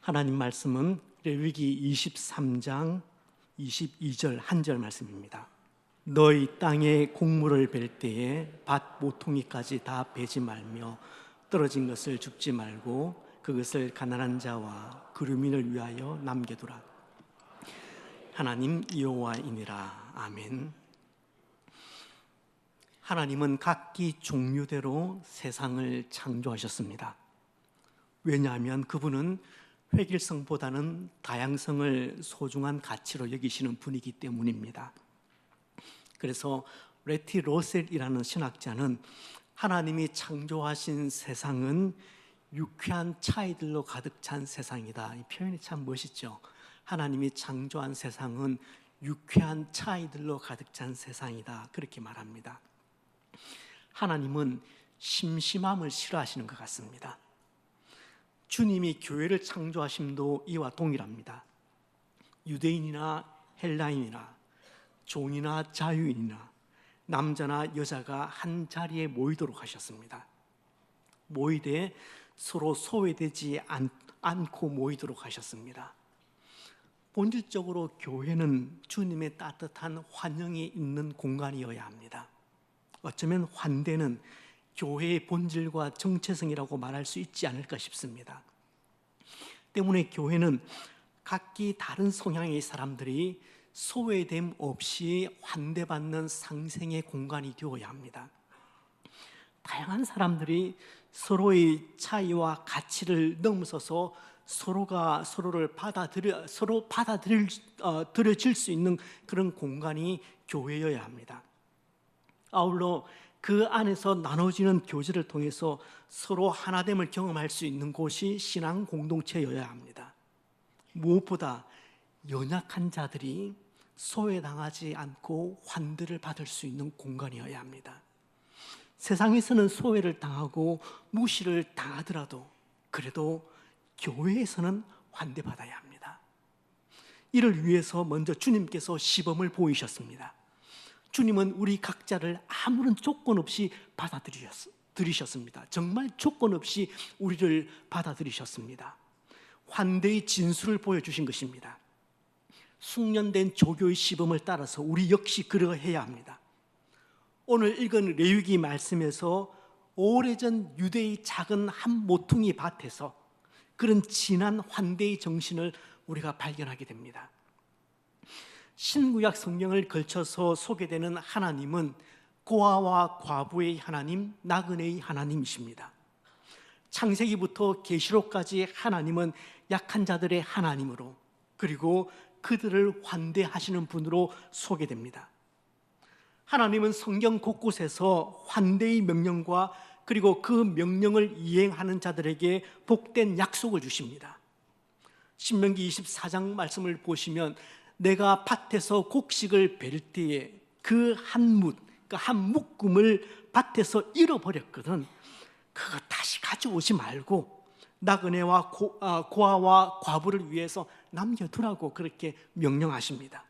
하나님 말씀은 레위기 23장 22절 한 절 말씀입니다. 너희 땅에 곡물을 벨 때에 밭 모퉁이까지 다 베지 말며 떨어진 것을 줍지 말고 그것을 가난한 자와 그루민을 위하여 남겨두라. 하나님 여호와이니라. 아멘. 하나님은 각기 종류대로 세상을 창조하셨습니다. 왜냐하면 그분은 획일성보다는 다양성을 소중한 가치로 여기시는 분이기 때문입니다. 그래서 레티 로셀이라는 신학자는 하나님이 창조하신 세상은 유쾌한 차이들로 가득 찬 세상이다. 이 표현이 참 멋있죠. 하나님이 창조한 세상은 유쾌한 차이들로 가득 찬 세상이다. 그렇게 말합니다. 하나님은 심심함을 싫어하시는 것 같습니다. 주님이 교회를 창조하심도 이와 동일합니다. 유대인이나 헬라인이나 종이나 자유인이나 남자나 여자가 한 자리에 모이도록 하셨습니다. 모이되 서로 소외되지 않고 모이도록 하셨습니다. 본질적으로 교회는 주님의 따뜻한 환영이 있는 공간이어야 합니다. 어쩌면 환대는 교회의 본질과 정체성이라고 말할 수 있지 않을까 싶습니다. 때문에 교회는 각기 다른 성향의 사람들이 소외됨 없이 환대받는 상생의 공간이 되어야 합니다. 다양한 사람들이 서로의 차이와 가치를 넘어서서 서로가 서로를 받아들여질 수 있는 그런 공간이 교회여야 합니다. 아울러 그 안에서 나눠지는 교제를 통해서 서로 하나됨을 경험할 수 있는 곳이 신앙 공동체여야 합니다. 무엇보다 연약한 자들이 소외당하지 않고 환대를 받을 수 있는 공간이어야 합니다. 세상에서는 소외를 당하고 무시를 당하더라도 그래도 교회에서는 환대받아야 합니다. 이를 위해서 먼저 주님께서 시범을 보이셨습니다. 주님은 우리 각자를 아무런 조건 없이 받아들이셨습니다. 정말 조건 없이 우리를 받아들이셨습니다. 환대의 진수를 보여주신 것입니다. 숙련된 조교의 시범을 따라서 우리 역시 그러해야 합니다. 오늘 읽은 레위기 말씀에서 오래전 유대의 작은 한 모퉁이 밭에서 그런 진한 환대의 정신을 우리가 발견하게 됩니다. 신구약 성경을 걸쳐서 소개되는 하나님은 고아와 과부의 하나님, 나그네의 하나님이십니다. 창세기부터 계시록까지 하나님은 약한 자들의 하나님으로 그리고 그들을 환대하시는 분으로 소개됩니다. 하나님은 성경 곳곳에서 환대의 명령과 그리고 그 명령을 이행하는 자들에게 복된 약속을 주십니다. 신명기 24장 말씀을 보시면 내가 밭에서 곡식을 벨 때에 그 한 묶음을 밭에서 잃어버렸거든. 그거 다시 가져오지 말고 나그네와 고아와 과부를 위해서 남겨두라고 그렇게 명령하십니다.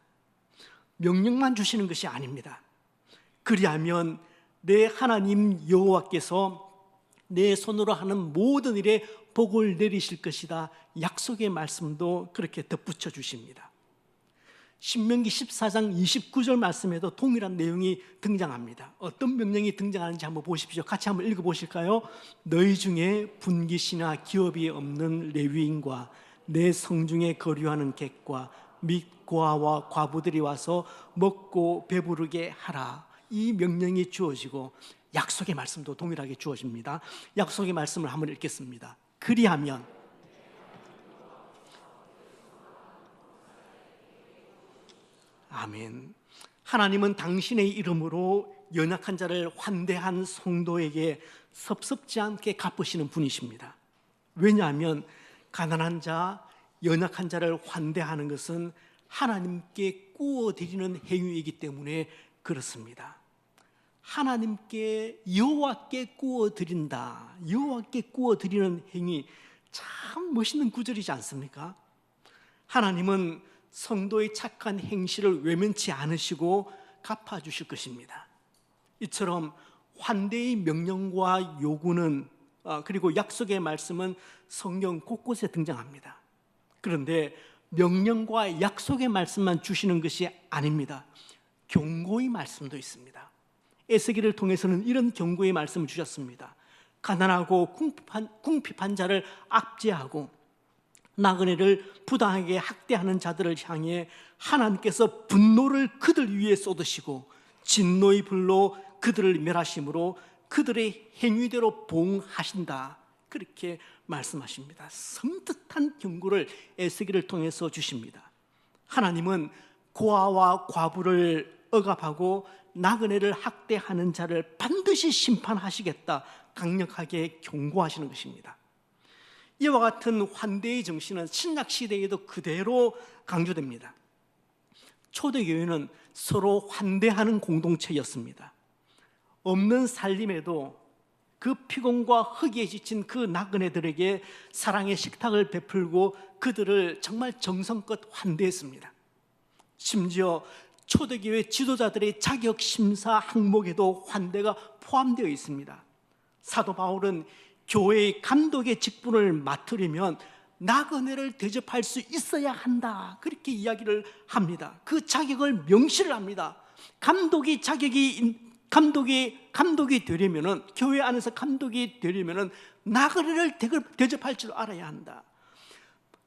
명령만 주시는 것이 아닙니다. 그리하면 내 하나님 여호와께서 내 손으로 하는 모든 일에 복을 내리실 것이다. 약속의 말씀도 그렇게 덧붙여 주십니다. 신명기 14장 29절 말씀에도 동일한 내용이 등장합니다. 어떤 명령이 등장하는지 한번 보십시오. 같이 한번 읽어보실까요? 너희 중에 분깃이나 기업이 없는 레위인과 내 성중에 거류하는 객과 및 고아와 과부들이 와서 먹고 배부르게 하라. 이 명령이 주어지고 약속의 말씀도 동일하게 주어집니다. 약속의 말씀을 한번 읽겠습니다. 그리하면 아멘. 하나님은 당신의 이름으로 연약한 자를 환대한 성도에게 섭섭지 않게 갚으시는 분이십니다. 왜냐하면 가난한 자, 연약한 자를 환대하는 것은 하나님께 구워드리는 행위이기 때문에 그렇습니다. 하나님께 여호와께 구워드린다. 여호와께 구워드리는 행위, 참 멋있는 구절이지 않습니까? 하나님은 성도의 착한 행실을 외면치 않으시고 갚아주실 것입니다. 이처럼 환대의 명령과 요구는 그리고 약속의 말씀은 성경 곳곳에 등장합니다. 그런데 명령과 약속의 말씀만 주시는 것이 아닙니다. 경고의 말씀도 있습니다. 에스겔을 통해서는 이런 경고의 말씀을 주셨습니다. 가난하고 궁핍한 자를 압제하고 나그네를 부당하게 학대하는 자들을 향해 하나님께서 분노를 그들 위에 쏟으시고 진노의 불로 그들을 멸하심으로 그들의 행위대로 보응하신다, 그렇게 말씀하십니다. 섬뜩한 경고를 에스겔을 통해서 주십니다. 하나님은 고아와 과부를 억압하고 나그네를 학대하는 자를 반드시 심판하시겠다, 강력하게 경고하시는 것입니다. 이와 같은 환대의 정신은 신약 시대에도 그대로 강조됩니다. 초대교회는 서로 환대하는 공동체였습니다. 없는 살림에도 그 피곤과 허기에 지친 그 나그네들에게 사랑의 식탁을 베풀고 그들을 정말 정성껏 환대했습니다. 심지어 초대교회 지도자들의 자격 심사 항목에도 환대가 포함되어 있습니다. 사도 바울은 교회의 감독의 직분을 맡으려면 나그네를 대접할 수 있어야 한다, 그렇게 이야기를 합니다. 그 자격을 명시를 합니다. 감독이 되려면은, 교회 안에서 감독이 되려면은 나그네를 대접할 줄 알아야 한다.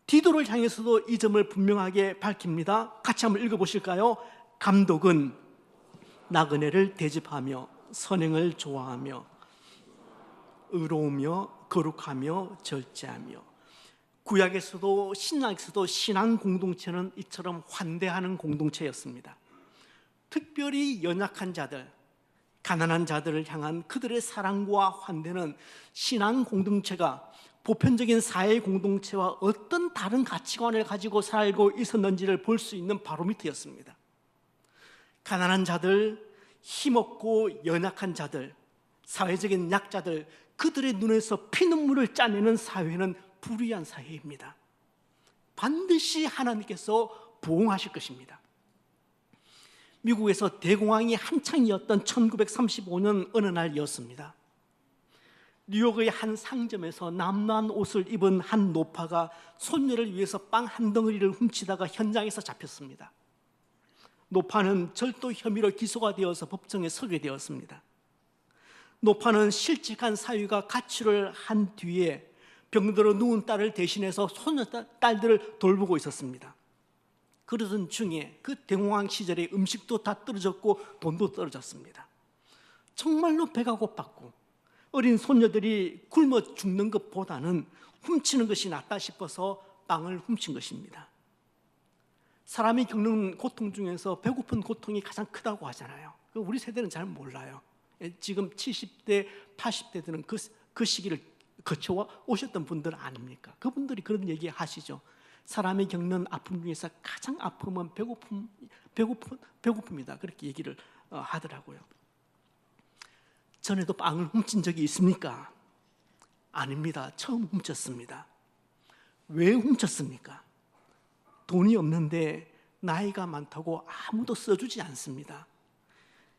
디도를 향해서도 이 점을 분명하게 밝힙니다. 같이 한번 읽어보실까요? 감독은 나그네를 대접하며 선행을 좋아하며 의로우며 거룩하며 절제하며. 구약에서도 신약에서도 신앙 공동체는 이처럼 환대하는 공동체였습니다. 특별히 연약한 자들, 가난한 자들을 향한 그들의 사랑과 환대는 신앙 공동체가 보편적인 사회 공동체와 어떤 다른 가치관을 가지고 살고 있었는지를 볼 수 있는 바로미터였습니다. 가난한 자들, 힘없고 연약한 자들, 사회적인 약자들, 그들의 눈에서 피눈물을 짜내는 사회는 불의한 사회입니다. 반드시 하나님께서 보응하실 것입니다. 미국에서 대공황이 한창이었던 1935년 어느 날이었습니다. 뉴욕의 한 상점에서 남루한 옷을 입은 한 노파가 손녀를 위해서 빵 한 덩어리를 훔치다가 현장에서 잡혔습니다. 노파는 절도 혐의로 기소가 되어서 법정에 서게 되었습니다. 노파는 실직한 사위가 가출을 한 뒤에 병들어 누운 딸을 대신해서 손녀딸들을 돌보고 있었습니다. 그러던 중에 그 대공황 시절에 음식도 다 떨어졌고 돈도 떨어졌습니다. 정말로 배가 고팠고 어린 손녀들이 굶어 죽는 것보다는 훔치는 것이 낫다 싶어서 빵을 훔친 것입니다. 사람이 겪는 고통 중에서 배고픈 고통이 가장 크다고 하잖아요. 우리 세대는 잘 몰라요. 지금 70대, 80대들은 그 시기를 거쳐 오셨던 분들 아닙니까? 그분들이 그런 얘기 하시죠. 사람이 겪는 아픔 중에서 가장 아픔은 배고픔이다, 그렇게 얘기를 하더라고요. 전에도 빵을 훔친 적이 있습니까? 아닙니다. 처음 훔쳤습니다. 왜 훔쳤습니까? 돈이 없는데 나이가 많다고 아무도 써주지 않습니다.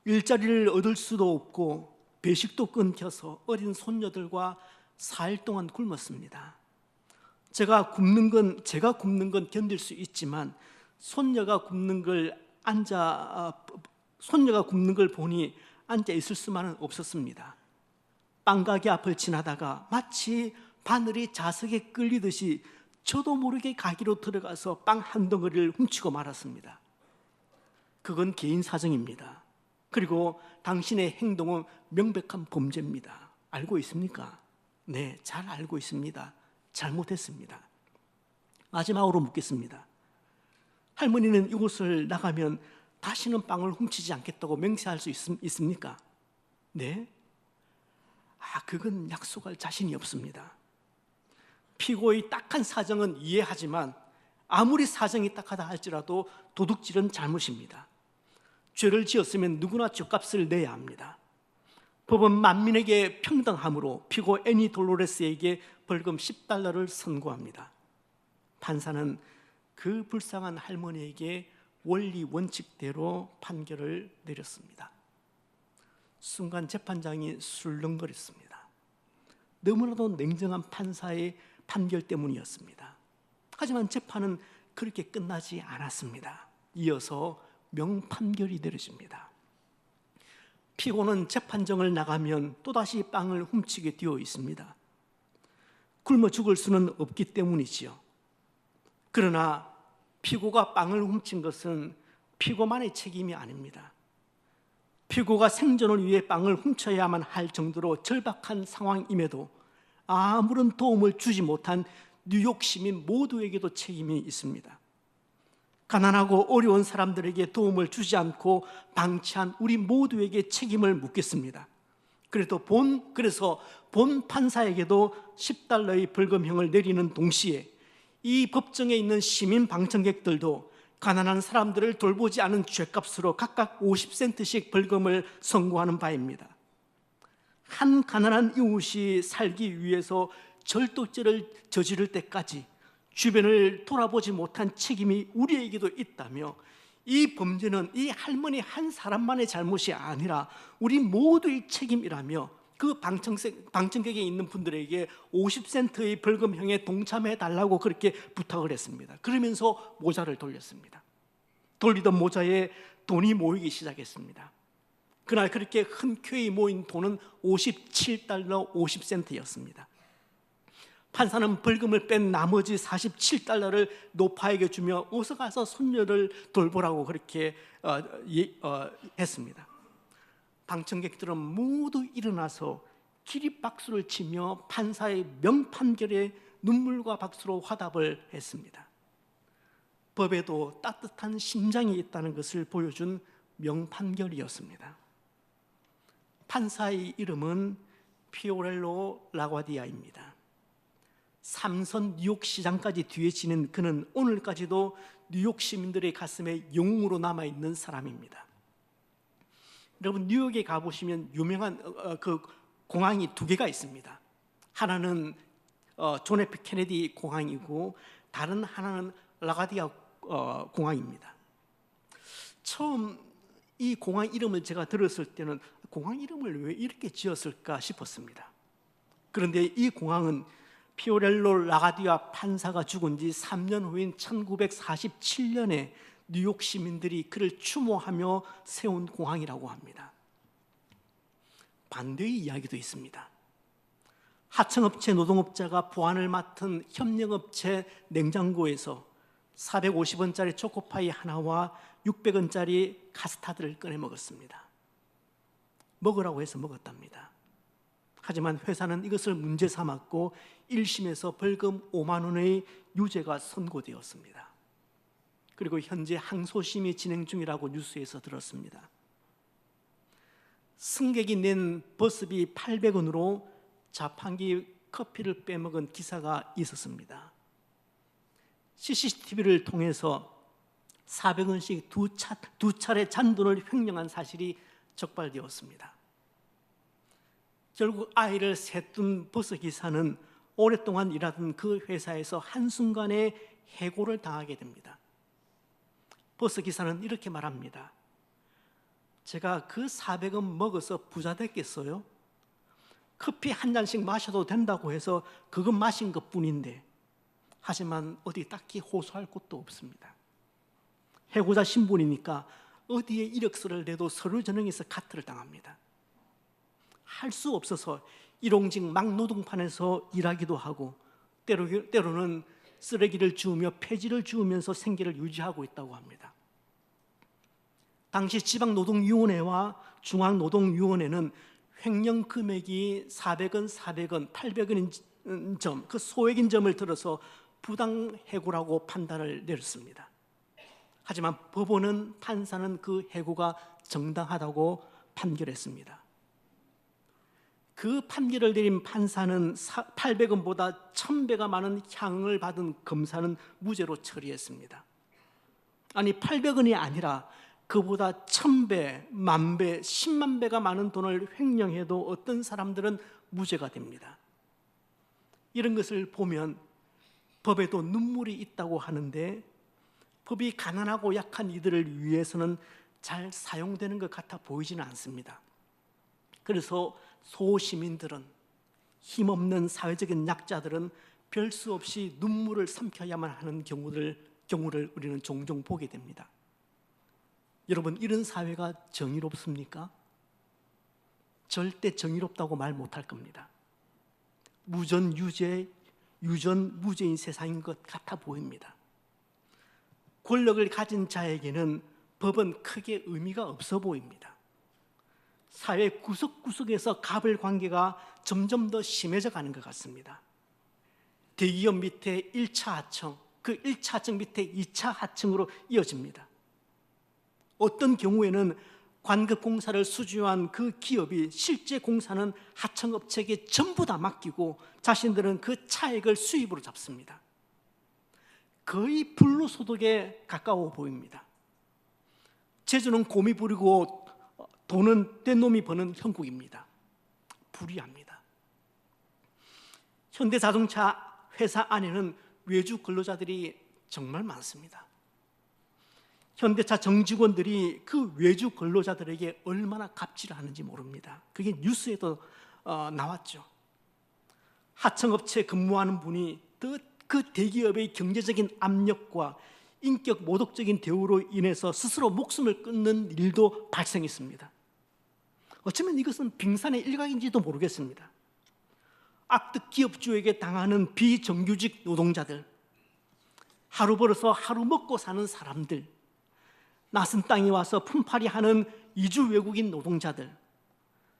일자리를 얻을 수도 없고 배식도 끊겨서 어린 손녀들과 4일 동안 굶었습니다. 제가 굶는 건 견딜 수 있지만 손녀가 굶는 걸 보니 앉아 있을 수만은 없었습니다. 빵가게 앞을 지나다가 마치 바늘이 자석에 끌리듯이 저도 모르게 가게로 들어가서 빵 한 덩어리를 훔치고 말았습니다. 그건 개인 사정입니다. 그리고 당신의 행동은 명백한 범죄입니다. 알고 있습니까? 네, 잘 알고 있습니다. 잘못했습니다. 마지막으로 묻겠습니다. 할머니는 이곳을 나가면 다시는 빵을 훔치지 않겠다고 맹세할 수 있습니까? 네? 그건 약속할 자신이 없습니다. 피고의 딱한 사정은 이해하지만 아무리 사정이 딱하다 할지라도 도둑질은 잘못입니다. 죄를 지었으면 누구나 죗값을 내야 합니다. 법은 만민에게 평등하므로 피고 애니 돌로레스에게 벌금 $10를 선고합니다. 판사는 그 불쌍한 할머니에게 원리 원칙대로 판결을 내렸습니다. 순간 재판장이 술렁거렸습니다. 너무나도 냉정한 판사의 판결 때문이었습니다. 하지만 재판은 그렇게 끝나지 않았습니다. 이어서 명판결이 내려집니다. 피고는 재판정을 나가면 또다시 빵을 훔치게 되어 있습니다. 굶어 죽을 수는 없기 때문이지요. 그러나 피고가 빵을 훔친 것은 피고만의 책임이 아닙니다. 피고가 생존을 위해 빵을 훔쳐야만 할 정도로 절박한 상황임에도 아무런 도움을 주지 못한 뉴욕 시민 모두에게도 책임이 있습니다. 가난하고 어려운 사람들에게 도움을 주지 않고 방치한 우리 모두에게 책임을 묻겠습니다. 그래서 본 판사에게도 $10의 벌금형을 내리는 동시에 이 법정에 있는 시민 방청객들도 가난한 사람들을 돌보지 않은 죗값으로 각각 50센트씩 벌금을 선고하는 바입니다. 한 가난한 이웃이 살기 위해서 절도죄를 저지를 때까지 주변을 돌아보지 못한 책임이 우리에게도 있다며, 이 범죄는 이 할머니 한 사람만의 잘못이 아니라 우리 모두의 책임이라며 그 방청객에 있는 분들에게 50센트의 벌금형에 동참해 달라고 그렇게 부탁을 했습니다. 그러면서 모자를 돌렸습니다. 돌리던 모자에 돈이 모이기 시작했습니다. 그날 그렇게 흔쾌히 모인 돈은 $57 50센트였습니다. 판사는 벌금을 뺀 나머지 $47를 노파에게 주며 어서 가서 손녀를 돌보라고 그렇게 했습니다. 방청객들은 모두 일어나서 기립박수를 치며 판사의 명판결에 눈물과 박수로 화답을 했습니다. 법에도 따뜻한 심장이 있다는 것을 보여준 명판결이었습니다. 판사의 이름은 피오렐로 라과디아입니다. 삼선 뉴욕시장까지 뒤에 지닌 그는 오늘까지도 뉴욕 시민들의 가슴에 영웅으로 남아있는 사람입니다. 여러분, 뉴욕에 가보시면 유명한 그 공항이 두 개가 있습니다. 하나는 존 F 케네디 공항이고 다른 하나는 라과디아 공항입니다. 처음 이 공항 이름을 제가 들었을 때는 공항 이름을 왜 이렇게 지었을까 싶었습니다. 그런데 이 공항은 피오렐로 라과디아 판사가 죽은 지 3년 후인 1947년에 뉴욕 시민들이 그를 추모하며 세운 공항이라고 합니다. 반대의 이야기도 있습니다. 하청업체 노동업자가 보안을 맡은 협력업체 냉장고에서 450원짜리 초코파이 하나와 600원짜리 카스타드를 꺼내 먹었습니다. 먹으라고 해서 먹었답니다. 하지만 회사는 이것을 문제 삼았고 1심에서 벌금 5만 원의 유죄가 선고되었습니다. 그리고 현재 항소심이 진행 중이라고 뉴스에서 들었습니다. 승객이 낸 버스비 800원으로 자판기 커피를 빼먹은 기사가 있었습니다. CCTV를 통해서 400원씩 두 차례 잔돈을 횡령한 사실이 적발되었습니다. 결국 아이를 셋둔 버스 기사는 오랫동안 일하던 그 회사에서 한순간에 해고를 당하게 됩니다. 버스 기사는 이렇게 말합니다. 제가 그 400원 먹어서 부자 됐겠어요? 커피 한 잔씩 마셔도 된다고 해서 그것 마신 것뿐인데, 하지만 어디 딱히 호소할 곳도 없습니다. 해고자 신분이니까 어디에 이력서를 내도 서류 전형에서 카트를 당합니다. 할 수 없어서 일용직 막노동판에서 일하기도 하고 때로는 쓰레기를 주우며 폐지를 주우면서 생계를 유지하고 있다고 합니다. 당시 지방노동위원회와 중앙노동위원회는 횡령 금액이 400원, 400원, 800원인 점, 그 소액인 점을 들어서 부당해고라고 판단을 내렸습니다. 하지만 법원은, 판사는 그 해고가 정당하다고 판결했습니다. 그 판결을 내린 판사는 800원보다 1000배가 많은 향응을 받은 검사는 무죄로 처리했습니다. 아니, 800원이 아니라 그보다 1000배, 10,000배, 10만 배가 많은 돈을 횡령해도 어떤 사람들은 무죄가 됩니다. 이런 것을 보면 법에도 눈물이 있다고 하는데 법이 가난하고 약한 이들을 위해서는 잘 사용되는 것 같아 보이지는 않습니다. 그래서 소시민들은, 힘없는 사회적인 약자들은 별 수 없이 눈물을 삼켜야만 하는 경우를 우리는 종종 보게 됩니다. 여러분, 이런 사회가 정의롭습니까? 절대 정의롭다고 말 못할 겁니다. 무전유죄, 유전무죄인 세상인 것 같아 보입니다. 권력을 가진 자에게는 법은 크게 의미가 없어 보입니다. 사회 구석구석에서 갑을 관계가 점점 더 심해져 가는 것 같습니다. 대기업 밑에 1차 하청, 그 1차 하청 밑에 2차 하청으로 이어집니다. 어떤 경우에는 관급공사를 수주한 그 기업이 실제 공사는 하청업체에게 전부 다 맡기고 자신들은 그 차액을 수입으로 잡습니다. 거의 불로소득에 가까워 보입니다. 재주는 곰이 부리고 돈은 된 놈이 버는 형국입니다. 불의합니다. 현대자동차 회사 안에는 외주 근로자들이 정말 많습니다. 현대차 정직원들이 그 외주 근로자들에게 얼마나 갑질을 하는지 모릅니다. 그게 뉴스에도 나왔죠. 하청업체에 근무하는 분이 그 대기업의 경제적인 압력과 인격 모독적인 대우로 인해서 스스로 목숨을 끊는 일도 발생했습니다. 어쩌면 이것은 빙산의 일각인지도 모르겠습니다. 악덕 기업주에게 당하는 비정규직 노동자들, 하루 벌어서 하루 먹고 사는 사람들, 낯선 땅에 와서 품팔이하는 이주 외국인 노동자들,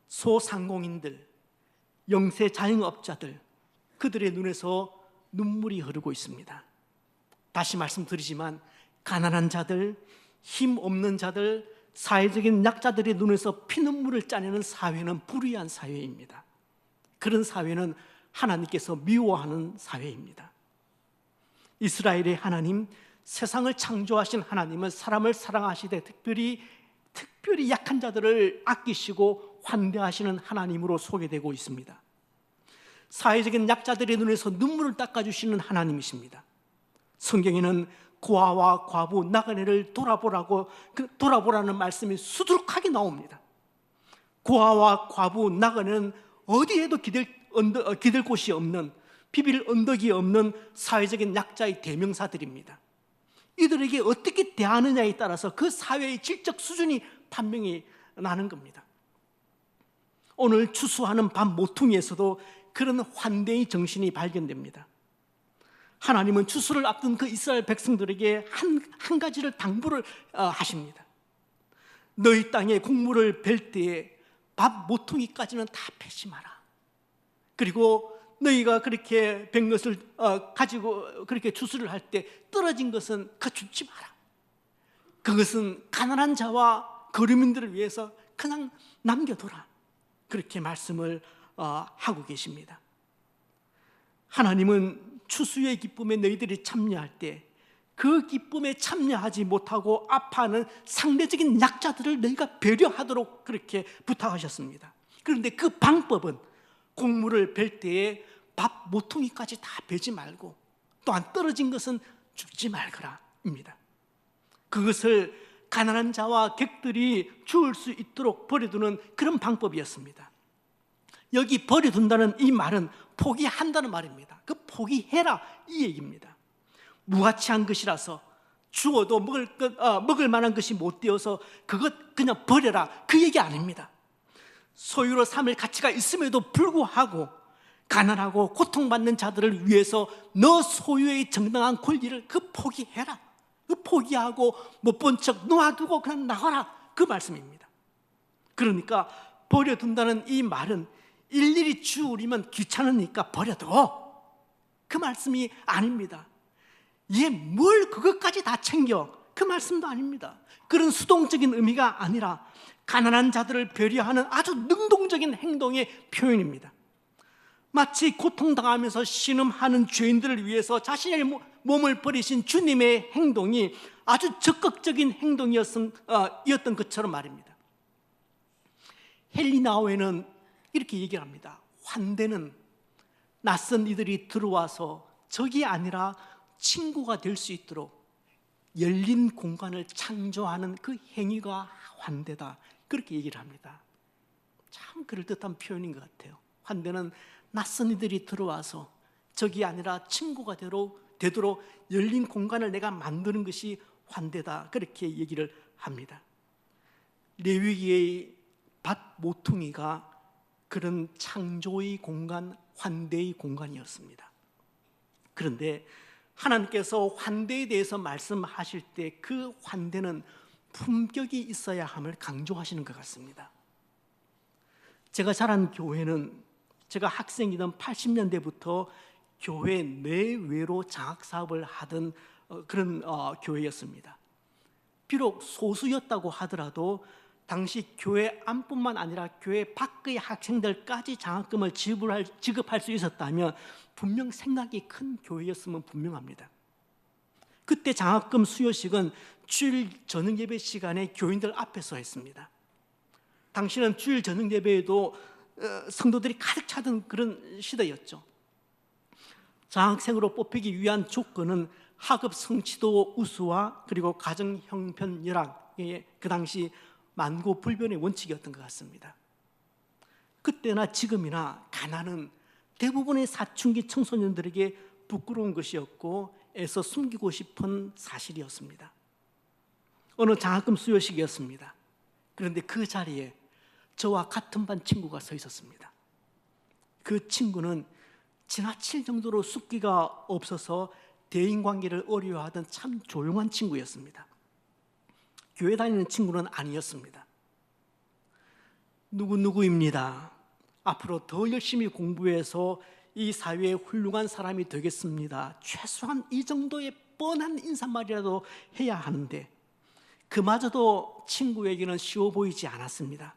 소상공인들, 영세 자영업자들, 그들의 눈에서 눈물이 흐르고 있습니다. 다시 말씀드리지만 가난한 자들, 힘 없는 자들, 사회적인 약자들의 눈에서 피눈물을 짜내는 사회는 불의한 사회입니다. 그런 사회는 하나님께서 미워하는 사회입니다. 이스라엘의 하나님, 세상을 창조하신 하나님은 사람을 사랑하시되 특별히 약한 자들을 아끼시고 환대하시는 하나님으로 소개되고 있습니다. 사회적인 약자들의 눈에서 눈물을 닦아주시는 하나님이십니다. 성경에는 고아와 과부, 나그네를 돌아보라는 말씀이 수두룩하게 나옵니다. 고아와 과부, 나그네는 어디에도 기댈 곳이 없는, 비빌 언덕이 없는 사회적인 약자의 대명사들입니다. 이들에게 어떻게 대하느냐에 따라서 그 사회의 질적 수준이 판명이 나는 겁니다. 오늘 추수하는 밤 모퉁이에서도 그런 환대의 정신이 발견됩니다. 하나님은 추수를 앞둔 그 이스라엘 백성들에게 한 가지를 당부를 하십니다. 너희 땅에 곡물을 벨 때에 밥 모퉁이까지는 다 베지 마라. 그리고 너희가 그렇게 벤 것을 가지고 그렇게 추수를 할 때 떨어진 것은 줍지 마라. 그것은 가난한 자와 거류민들을 위해서 그냥 남겨둬라. 그렇게 말씀을 하고 계십니다. 하나님은 추수의 기쁨에 너희들이 참여할 때 그 기쁨에 참여하지 못하고 아파하는 상대적인 약자들을 너희가 배려하도록 그렇게 부탁하셨습니다. 그런데 그 방법은 곡물을 벨 때에 밥 모퉁이까지 다 베지 말고 또한 떨어진 것은 줍지 말거라입니다. 그것을 가난한 자와 객들이 주울 수 있도록 버려두는 그런 방법이었습니다. 여기 버려둔다는 이 말은 포기한다는 말입니다. 그 포기해라 이 얘기입니다. 무가치한 것이라서 주어도 먹을 만한 것이 못 되어서 그것 그냥 버려라 그 얘기 아닙니다. 소유로 삼을 가치가 있음에도 불구하고 가난하고 고통받는 자들을 위해서 너 소유의 정당한 권리를 그 포기해라. 그 포기하고 못 본 척 놓아두고 그냥 나가라 그 말씀입니다. 그러니까 버려둔다는 이 말은 일일이 주우리면 귀찮으니까 버려둬 그 말씀이 아닙니다. 얘 뭘 그것까지 다 챙겨 그 말씀도 아닙니다. 그런 수동적인 의미가 아니라 가난한 자들을 배려하는 아주 능동적인 행동의 표현입니다. 마치 고통당하면서 신음하는 죄인들을 위해서 자신의 몸을 버리신 주님의 행동이 아주 적극적인 행동이었던 것처럼 말입니다. 헬리나오에는 이렇게 얘기를 합니다. 환대는 낯선 이들이 들어와서 적이 아니라 친구가 될 수 있도록 열린 공간을 창조하는 그 행위가 환대다. 그렇게 얘기를 합니다. 참 그럴듯한 표현인 것 같아요. 환대는 낯선 이들이 들어와서 적이 아니라 친구가 되도록 열린 공간을 내가 만드는 것이 환대다, 그렇게 얘기를 합니다. 레위기의 밭 모퉁이가 그런 창조의 공간, 환대의 공간이었습니다. 그런데 하나님께서 환대에 대해서 말씀하실 때 그 환대는 품격이 있어야 함을 강조하시는 것 같습니다. 제가 자란 교회는 제가 학생이던 80년대부터 교회 내외로 장학사업을 하던 그런 교회였습니다. 비록 소수였다고 하더라도 당시 교회 안뿐만 아니라 교회 밖의 학생들까지 장학금을 지급할 수 있었다면 분명 생각이 큰 교회였으면 분명합니다. 그때 장학금 수여식은 주일 저녁 예배 시간에 교인들 앞에서 했습니다. 당시는 주일 저녁 예배에도 성도들이 가득 차던 그런 시대였죠. 장학생으로 뽑히기 위한 조건은 학업 성취도 우수와 그리고 가정 형편 열악의 그 당시 만고불변의 원칙이었던 것 같습니다. 그때나 지금이나 가난은 대부분의 사춘기 청소년들에게 부끄러운 것이었고 애써 숨기고 싶은 사실이었습니다. 어느 장학금 수여식이었습니다. 그런데 그 자리에 저와 같은 반 친구가 서 있었습니다. 그 친구는 지나칠 정도로 숫기가 없어서 대인관계를 어려워하던 참 조용한 친구였습니다. 교회 다니는 친구는 아니었습니다. 누구누구입니다. 앞으로 더 열심히 공부해서 이 사회에 훌륭한 사람이 되겠습니다. 최소한 이 정도의 뻔한 인사말이라도 해야 하는데 그마저도 친구에게는 쉬워 보이지 않았습니다.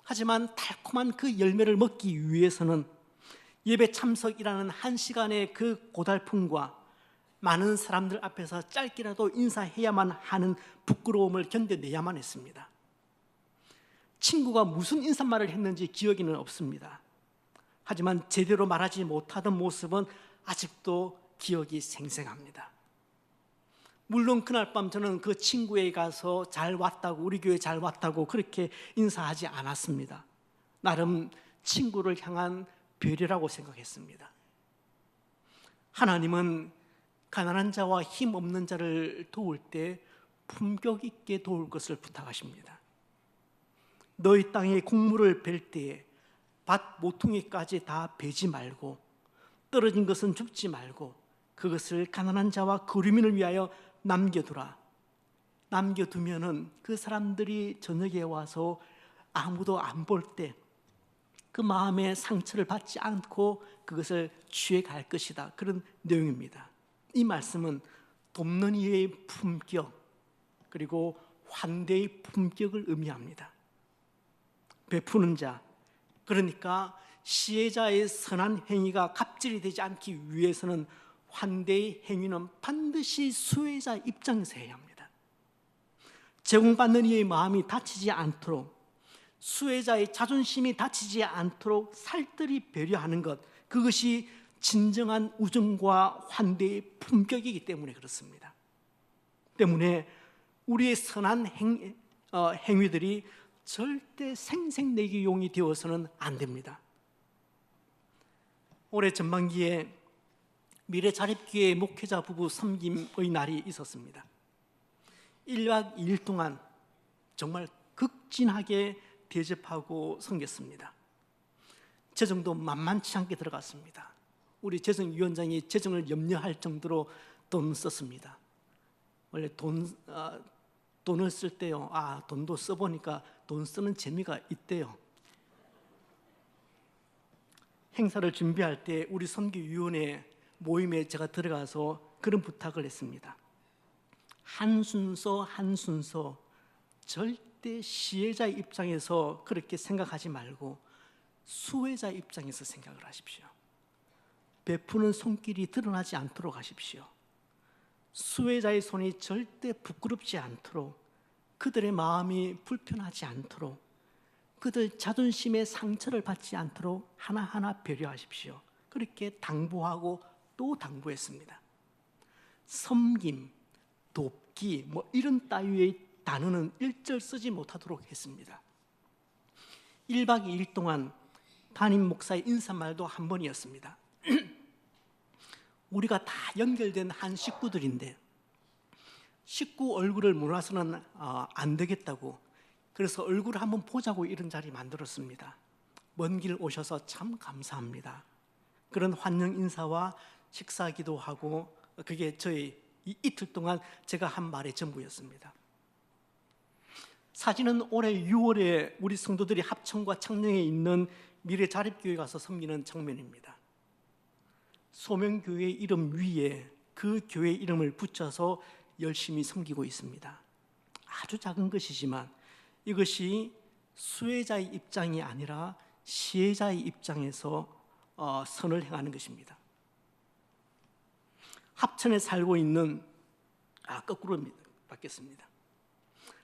하지만 달콤한 그 열매를 먹기 위해서는 예배 참석이라는 한 시간의 그 고달픔과 많은 사람들 앞에서 짧게라도 인사해야만 하는 부끄러움을 견뎌내야만 했습니다. 친구가 무슨 인사말을 했는지 기억에는 없습니다. 하지만 제대로 말하지 못하던 모습은 아직도 기억이 생생합니다. 물론 그날 밤 저는 그 친구에게 가서 잘 왔다고, 우리 교회 잘 왔다고 그렇게 인사하지 않았습니다. 나름 친구를 향한 배려라고 생각했습니다. 하나님은 가난한 자와 힘없는 자를 도울 때 품격 있게 도울 것을 부탁하십니다. 너희 땅에 곡물을 벨 때에 밭 모퉁이까지 다 베지 말고 떨어진 것은 줍지 말고 그것을 가난한 자와 거류민을 위하여 남겨두라. 남겨두면은 그 사람들이 저녁에 와서 아무도 안 볼 때 그 마음의 상처를 받지 않고 그것을 취해 갈 것이다. 그런 내용입니다. 이 말씀은 돕는 이의 품격 그리고 환대의 품격을 의미합니다. 베푸는 자, 그러니까 시혜자의 선한 행위가 갑질이 되지 않기 위해서는 환대의 행위는 반드시 수혜자 입장에서 해야 합니다. 제공받는 이의 마음이 다치지 않도록, 수혜자의 자존심이 다치지 않도록 살뜰히 배려하는 것, 그것이 진정한 우정과 환대의 품격이기 때문에 그렇습니다. 때문에 우리의 선한 행위들이 절대 생색내기용이 되어서는 안 됩니다. 올해 전반기에 미래자립교회 목회자 부부 섬김의 날이 있었습니다. 1박 2일 동안 정말 극진하게 대접하고 섬겼습니다. 재정도 만만치 않게 들어갔습니다. 우리 재정위원장이 재정을 염려할 정도로 돈 썼습니다. 원래 돈을 쓸 때요, 돈도 써보니까 돈 쓰는 재미가 있대요. 행사를 준비할 때 우리 선교위원회 모임에 제가 들어가서 그런 부탁을 했습니다. 한 순서 절대 시혜자 입장에서 그렇게 생각하지 말고 수혜자 입장에서 생각을 하십시오. 베푸는 손길이 드러나지 않도록 하십시오. 수혜자의 손이 절대 부끄럽지 않도록, 그들의 마음이 불편하지 않도록, 그들 자존심의 상처를 받지 않도록 하나하나 배려하십시오. 그렇게 당부하고 또 당부했습니다. 섬김, 돕기 이런 따위의 단어는 일절 쓰지 못하도록 했습니다. 1박 2일 동안 담임 목사의 인사말도 한 번이었습니다. 우리가 다 연결된 한 식구들인데 식구 얼굴을 몰아서는 안 되겠다고, 그래서 얼굴을 한번 보자고 이런 자리 만들었습니다. 먼 길 오셔서 참 감사합니다. 그런 환영 인사와 식사기도 하고, 그게 저희 이틀 동안 제가 한 말의 전부였습니다. 사진은 올해 6월에 우리 성도들이 합천과 창녕에 있는 미래자립교회 가서 섬기는 장면입니다. 소명교회 이름 위에 그 교회 이름을 붙여서 열심히 섬기고 있습니다. 아주 작은 것이지만 이것이 수혜자의 입장이 아니라 시혜자의 입장에서 선을 행하는 것입니다. 합천에 살고 있는 거꾸로 받겠습니다.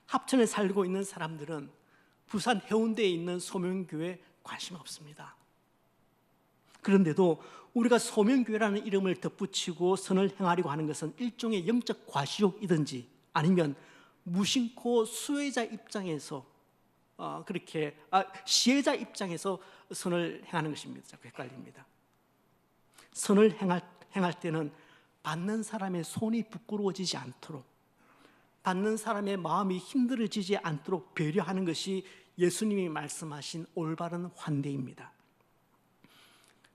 합천에 살고 있는 사람들은 부산 해운대에 있는 소명교회 관심 없습니다. 그런데도 우리가 소명교회라는 이름을 덧붙이고 선을 행하려고 하는 것은 일종의 영적 과시욕이든지 아니면 무심코 수혜자 입장에서 그렇게 시혜자 입장에서 선을 행하는 것입니다. 자꾸 헷갈립니다. 선을 행할 때는 받는 사람의 손이 부끄러워지지 않도록, 받는 사람의 마음이 힘들어지지 않도록 배려하는 것이 예수님이 말씀하신 올바른 환대입니다.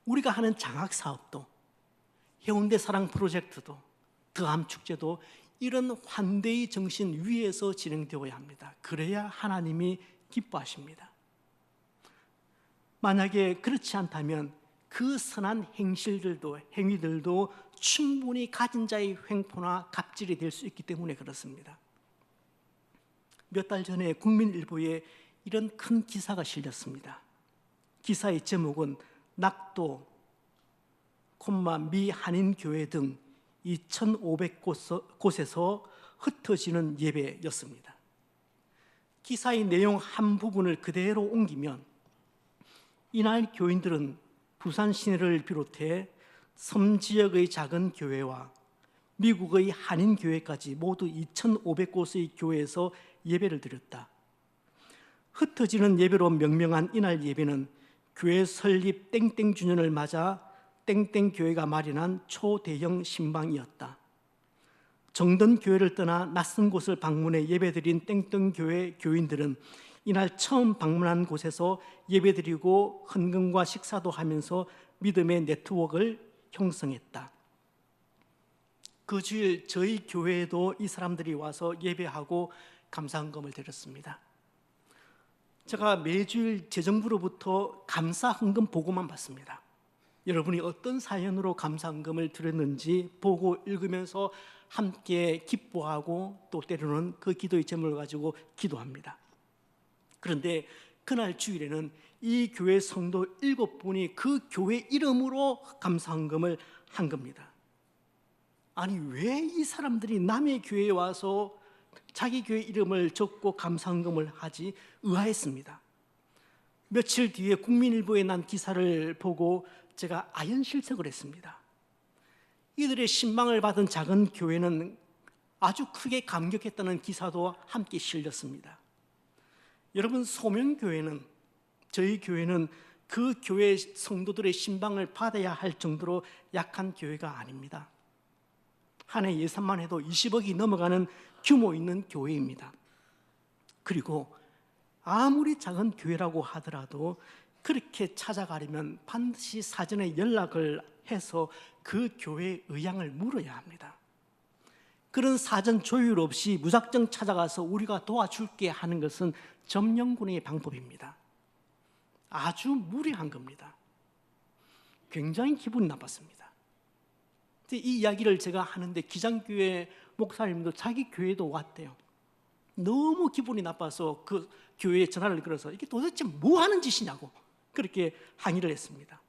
우리가 하는 장학사업도, 해운대 사랑 프로젝트도, 더함 축제도 이런 환대의 정신 위에서 진행되어야 합니다. 그래야 하나님이 기뻐하십니다. 만약에 그렇지 않다면 그 선한 행위들도 충분히 가진 자의 횡포나 갑질이 될 수 있기 때문에 그렇습니다. 몇 달 전에 국민일보에 이런 큰 기사가 실렸습니다. 기사의 제목은 낙도, 미 한인교회 등 2,500곳에서 흩어지는 예배였습니다. 기사의 내용 한 부분을 그대로 옮기면 이날 교인들은 부산 시내를 비롯해 섬 지역의 작은 교회와 미국의 한인교회까지 모두 2,500곳의 교회에서 예배를 드렸다. 흩어지는 예배로 명명한 이날 예배는 교회 설립 땡땡 주년을 맞아 땡땡 교회가 마련한 초대형 신방이었다. 정든 교회를 떠나 낯선 곳을 방문해 예배드린 땡땡 교회 교인들은 이날 처음 방문한 곳에서 예배드리고 헌금과 식사도 하면서 믿음의 네트워크를 형성했다. 그 주일 저희 교회에도 이 사람들이 와서 예배하고 감사헌금을 드렸습니다. 제가 매주일 재정부로부터 감사헌금 보고만 받습니다. 여러분이 어떤 사연으로 감사헌금을 드렸는지 보고 읽으면서 함께 기뻐하고 또 때로는 그 기도의 제목을 가지고 기도합니다. 그런데 그날 주일에는 이 교회 성도 7분이 그 교회 이름으로 감사헌금을 한 겁니다. 아니, 왜 이 사람들이 남의 교회에 와서 자기 교회 이름을 적고 감사헌금을 하지? 의아했습니다. 며칠 뒤에 국민일보에 난 기사를 보고 제가 아연실색을 했습니다. 이들의 신방을 받은 작은 교회는 아주 크게 감격했다는 기사도 함께 실렸습니다. 여러분, 소명교회는, 저희 교회는 그 교회 성도들의 신방을 받아야 할 정도로 약한 교회가 아닙니다. 한 해 예산만 해도 20억이 넘어가는 규모 있는 교회입니다. 그리고 아무리 작은 교회라고 하더라도 그렇게 찾아가려면 반드시 사전에 연락을 해서 그 교회의 의향을 물어야 합니다. 그런 사전 조율 없이 무작정 찾아가서 우리가 도와줄게 하는 것은 점령군의 방법입니다. 아주 무례한 겁니다. 굉장히 기분이 나빴습니다. 이 이야기를 제가 하는데 기장교회 목사님도 자기 교회도 왔대요. 너무 기분이 나빠서 그 교회에 전화를 걸어서 이게 도대체 뭐 하는 짓이냐고 그렇게 항의를 했습니다.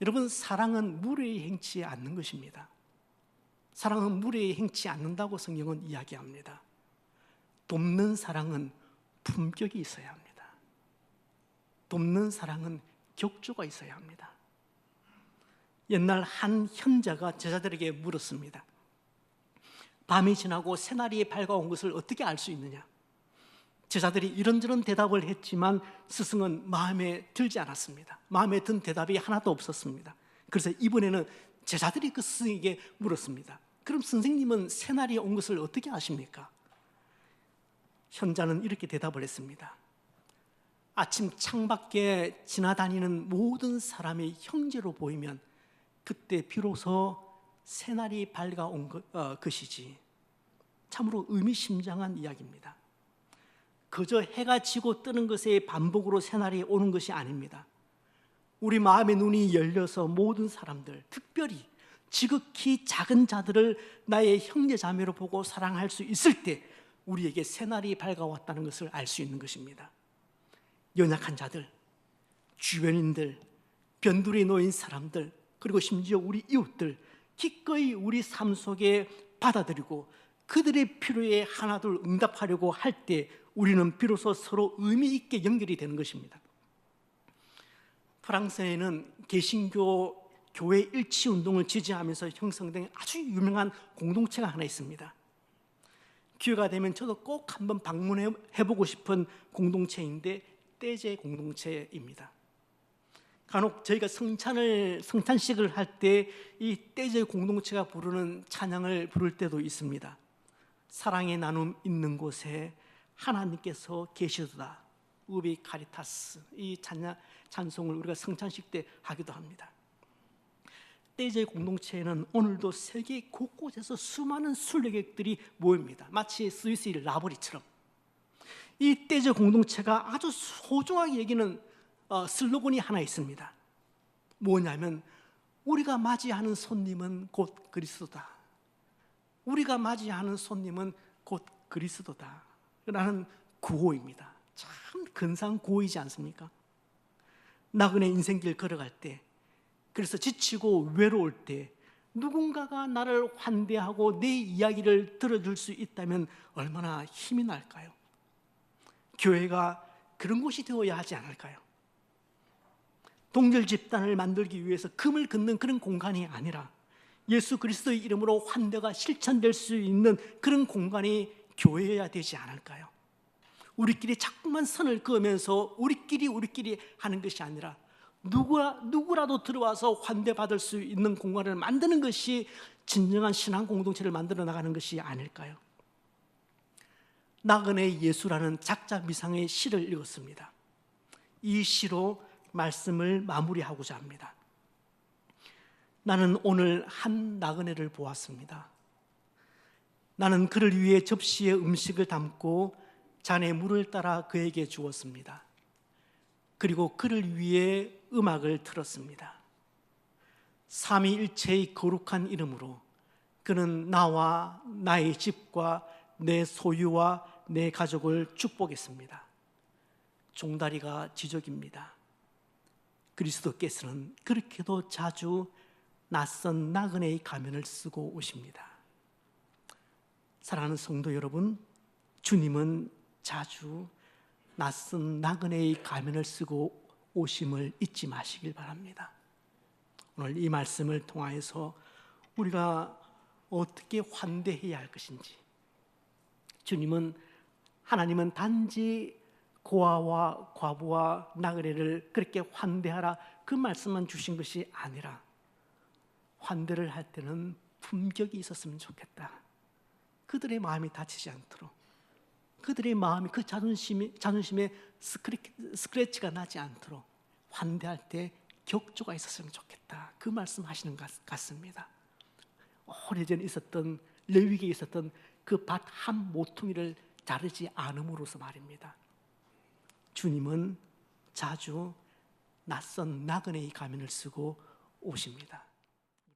여러분, 사랑은 무례히 행치 않는 것입니다. 사랑은 무례히 행치 않는다고 성경은 이야기합니다. 돕는 사랑은 품격이 있어야 합니다. 돕는 사랑은 격조가 있어야 합니다. 옛날 한 현자가 제자들에게 물었습니다. 밤이 지나고 새날이 밝아온 것을 어떻게 알 수 있느냐? 제자들이 이런저런 대답을 했지만 스승은 마음에 들지 않았습니다. 마음에 든 대답이 하나도 없었습니다. 그래서 이번에는 제자들이 그 스승에게 물었습니다. 그럼 선생님은 새날이 온 것을 어떻게 아십니까? 현자는 이렇게 대답을 했습니다. 아침 창밖에 지나다니는 모든 사람이 형제로 보이면 그때 비로소 새날이 밝아온 것이지. 참으로 의미심장한 이야기입니다. 그저 해가 지고 뜨는 것의 반복으로 새날이 오는 것이 아닙니다. 우리 마음의 눈이 열려서 모든 사람들, 특별히 지극히 작은 자들을 나의 형제 자매로 보고 사랑할 수 있을 때 우리에게 새날이 밝아왔다는 것을 알 수 있는 것입니다. 연약한 자들, 주변인들, 변두리에 놓인 사람들, 그리고 심지어 우리 이웃들 기꺼이 우리 삶 속에 받아들이고 그들의 필요에 하나둘 응답하려고 할 때 우리는 비로소 서로 의미 있게 연결이 되는 것입니다. 프랑스에는 개신교 교회 일치 운동을 지지하면서 형성된 아주 유명한 공동체가 하나 있습니다. 기회가 되면 저도 꼭 한번 방문해보고 싶은 공동체인데 떼제 공동체입니다. 간혹 저희가 성찬식을 할 때 이 떼제 공동체가 부르는 찬양을 부를 때도 있습니다. 사랑의 나눔 있는 곳에 하나님께서 계시도다. 우비 카리타스, 이 찬송을 우리가 성찬식 때 하기도 합니다. 떼제 공동체에는 오늘도 세계 곳곳에서 수많은 순례객들이 모입니다. 마치 스위스의 라보리처럼. 이 떼제 공동체가 아주 소중하게 여기는 슬로건이 하나 있습니다. 뭐냐면 우리가 맞이하는 손님은 곧 그리스도다. 우리가 맞이하는 손님은 곧 그리스도다 라는 구호입니다. 참 근사한 구호이지 않습니까? 나그네 인생길 걸어갈 때, 그래서 지치고 외로울 때 누군가가 나를 환대하고 내 이야기를 들어줄 수 있다면 얼마나 힘이 날까요? 교회가 그런 곳이 되어야 하지 않을까요? 동절 집단을 만들기 위해서 금을 긋는 그런 공간이 아니라 예수 그리스도의 이름으로 환대가 실천될 수 있는 그런 공간이 교회여야 되지 않을까요? 우리끼리 자꾸만 선을 그으면서 우리끼리 하는 것이 아니라 누구라도 들어와서 환대받을 수 있는 공간을 만드는 것이 진정한 신앙 공동체를 만들어 나가는 것이 아닐까요? 나그네 예수라는 작자 미상의 시를 읽었습니다. 이 시로 말씀을 마무리하고자 합니다. 나는 오늘 한 나그네를 보았습니다. 나는 그를 위해 접시에 음식을 담고 잔에 물을 따라 그에게 주었습니다. 그리고 그를 위해 음악을 틀었습니다. 삼위일체의 거룩한 이름으로 그는 나와 나의 집과 내 소유와 내 가족을 축복했습니다. 종다리가 지적입니다. 그리스도께서는 그렇게도 자주 낯선 나그네의 가면을 쓰고 오십니다. 사랑하는 성도 여러분, 주님은 자주 낯선 나그네의 가면을 쓰고 오심을 잊지 마시길 바랍니다. 오늘 이 말씀을 통하여서 우리가 어떻게 환대해야 할 것인지, 하나님은 단지 고아와 과부와 나그네를 그렇게 환대하라 그 말씀만 주신 것이 아니라 환대를 할 때는 품격이 있었으면 좋겠다. 그들의 마음이 다치지 않도록, 그들의 마음이 그 자존심에 스크래치가 나지 않도록 환대할 때 격조가 있었으면 좋겠다. 그 말씀하시는 것 같습니다. 오래전에 있었던 레위기에 있었던 그 밭 한 모퉁이를 자르지 않음으로써 말입니다. 주님은 자주 낯선 나그네의 가면을 쓰고 오십니다.